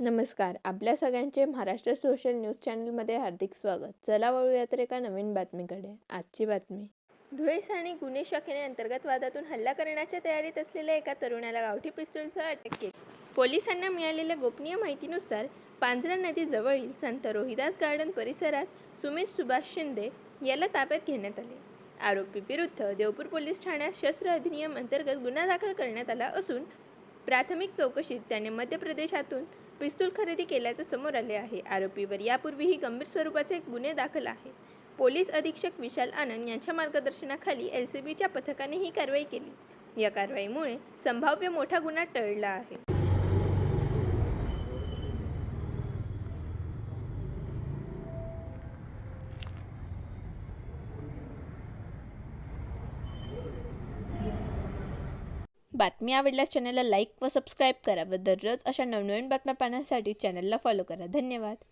नमस्कार. आपल्या सगळ्यांचे महाराष्ट्र सोशल न्यूज चॅनलमध्ये हार्दिक स्वागत. चला वळूया तर एका नवीन बातमीकडे. आजची बातमी. धुळे स्थानिक गुन्हे शाखेने अंतर्गत वादातून हल्ला करण्याच्या तयारीत असलेल्या एका तरुणाला गावठी पिस्तूलसह अटक केली. पोलिसांना मिळालेल्या गोपनीय माहितीनुसार पांझरा नदीजवळील संत रोहिदास गार्डन परिसरात सुमित सुभाष शिंदे याला ताब्यात घेण्यात आले. आरोपी विरुद्ध देवपूर पोलीस ठाण्यात शस्त्र अधिनियम अंतर्गत गुन्हा दाखल करण्यात आला असून प्राथमिक चौकशीत त्याने मध्य प्रदेशातून पिस्तूल खरेदी केल्याचे समोर आले आहे. आरोपीवर यापूर्वीही गंभीर स्वरूपाचे गुन्हे दाखल आहेत. पोलीस अधीक्षक विशाल आनंद यांच्या मार्गदर्शनाखाली LCBच्या पथकाने ही कारवाई केली. या कारवाईमुळे संभाव्य मोठा गुन्हा टळला आहे. बातमी आवडल्यास चॅनलला लाईक व सबस्क्राईब करा व दररोज अशा नवनवीन बातम्या पाहण्यासाठी चॅनलला फॉलो करा. धन्यवाद.